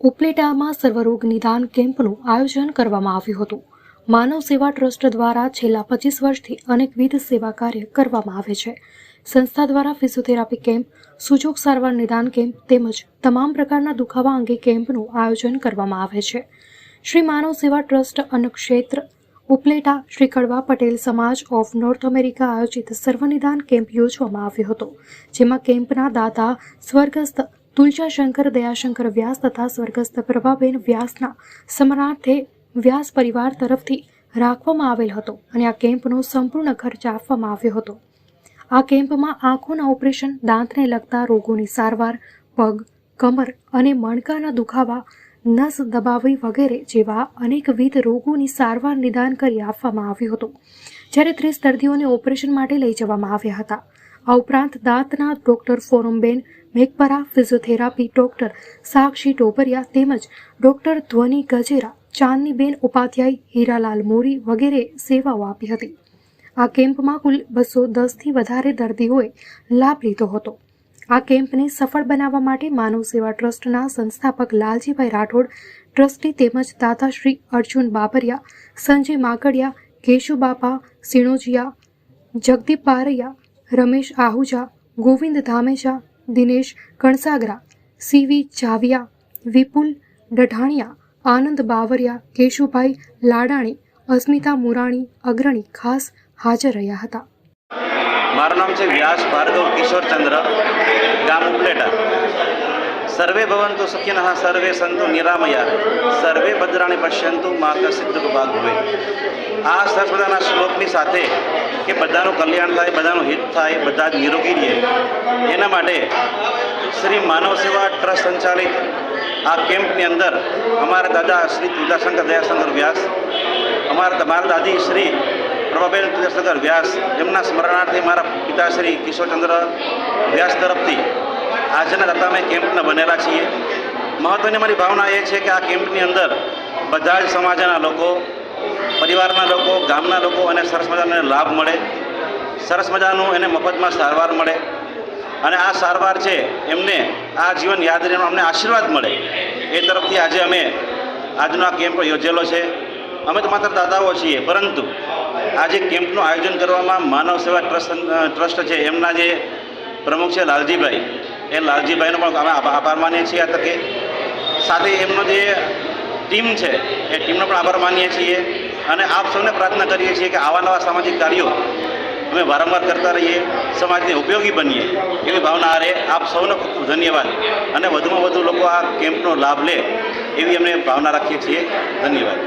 ઉપલેટામાં સર્વરોગ નિદાન કેમ્પનું આયોજન કરવામાં આવ્યું હતું। માનવ સેવા ટ્રસ્ટ દ્વારા છેલ્લા 25 વર્ષથી અનેકવિધ સેવા કાર્ય કરવામાં આવે છે। સંસ્થા દ્વારા ફિઝિયોથેરાપી કેમ્પ, સૂજોગ સારવાર નિદાન કેમ્પ તેમજ તમામ પ્રકારના દુખાવા અંગે કેમ્પનું આયોજન કરવામાં આવે છે। શ્રી માનવ સેવા ટ્રસ્ટ અન્નક્ષેત્ર ઉપલેટા શ્રી કડવા પટેલ સમાજ ઓફ નોર્થ અમેરિકા આયોજિત સર્વનિદાન કેમ્પ યોજવામાં આવ્યો હતો, જેમાં કેમ્પના દાતા સ્વર્ગસ્થ તુલજાશંકર દયાશંકર વ્યાસ તથા સ્વર્ગસ્થ પ્રભાબેન વ્યાસના સ્મરણાર્થે વ્યાસ પરિવાર તરફથી રાખવામાં આવેલ હતો અને આ કેમ્પનો સંપૂર્ણ ખર્ચ આપવામાં આવ્યો હતો। આ કેમ્પમાં આંખોના ઓપરેશન, દાંતને લગતા રોગોની સારવાર, પગ, કમર અને મણકાના દુખાવા, નસ દબાવી વગેરે જેવા અનેકવિધ રોગોની સારવાર નિદાન કરી આપવામાં આવ્યું હતું, જ્યારે 30 દર્દીઓને ઓપરેશન માટે લઈ જવામાં આવ્યા હતા। આ ઉપરાંત દાંતના ડોક્ટર ફોરમબેન મેઘપરા, ફિઝિયોથેરાપી ડોક્ટર સાક્ષી ટોપરિયા તેમજ ડોક્ટર ધ્વનિ ગજેરા, ચાંદનીબેન ઉપાધ્યાય, હીરાલાલ મોરી વગેરે સેવાઓ આપી હતી। આ કેમ્પમાં કુલ 210થી વધારે દર્દીઓએ લાભ લીધો હતો। આ કેમ્પને સફળ બનાવવા માટે માનવ સેવા ટ્રસ્ટના સંસ્થાપક લાલજીભાઈ રાઠોડ, ટ્રસ્ટી તેમજ દાતાશ્રી અર્જુન બાબરિયા, સંજય માકડિયા, કેશુબાપા સિણોજિયા, જગદીપ બારૈયા, રમેશ આહુજા, ગોવિંદ ધામેજા, દિનેશ કણસાગરા, સીવી જાવિયા, વિપુલ ડઢાણિયા, આનંદ બાવરિયા, કેશુભાઈ લાડાણી, અસ્મિતા મુરાણી અગ્રણી ખાસ હાજર રહ્યા હતા। મારું નામ છે વ્યાસ ભાર્ગવ કિશોરચંદ્ર, ગામ ઉપલેટા। સર્વે ભવંતુ સુખિનઃ, સર્વે સંતુ નિરામયા, સર્વે ભદ્રાણી પશ્યંતુ મા કશ્ચિત ભાગ ભવે। આ સરસ્વતાના શ્લોકની સાથે કે બધાનું કલ્યાણ થાય, બધાનું હિત થાય, બધા જ નિરોગી રહે, એના માટે શ્રી માનવ સેવા ટ્રસ્ટ સંચાલિત આ કેમ્પની અંદર અમારા દાદા શ્રી તુલજાશંકર દયાશંકર વ્યાસ, મારા દાદી શ્રી પ્રભાબેન તુલજાશંકર વ્યાસ, એમના સ્મરણાર્થે મારા પિતાશ્રી કિશોરચંદ્ર વ્યાસ તરફથી આજના દાતા અમે કેમ્પના બનેલા છીએ। મહત્ત્વની મારી ભાવના એ છે કે આ કેમ્પની અંદર બધા જ સમાજના લોકો, પરિવારના લોકો, ગામના લોકો અને સરસ મજાનો લાભ મળે, સરસ મજાનું એને મફતમાં સારવાર મળે અને આ સારવાર છે એમને આ જીવન યાદ રહીને અમને આશીર્વાદ મળે, એ તરફથી આજે અમે આજનો આ કેમ્પ યોજેલો છે। અમે તો માત્ર દાતાઓ છીએ, પરંતુ આજે કેમ્પનું આયોજન કરવામાં માનવ સેવા ટ્રસ્ટ છે એમના જે પ્રમુખ છે લાલજીભાઈ, એ લાલજીભાઈનો પણ અમે આભાર માનીએ છીએ આ તકે। સાથે એમનો જે ટીમ છે એ ટીમનો પણ આભાર માનીએ છીએ અને આપ સૌને પ્રાર્થના કરીએ છીએ કે આવા નવા સામાજિક કાર્યો અમે વારંવાર કરતા રહીએ, સમાજને ઉપયોગી બનીએ, એવી ભાવના રહે। આપ સૌનો ખૂબ ખૂબ ધન્યવાદ અને વધુમાં વધુ લોકો આ કેમ્પનો લાભ લે એવી અમે ભાવના રાખીએ છીએ। ધન્યવાદ।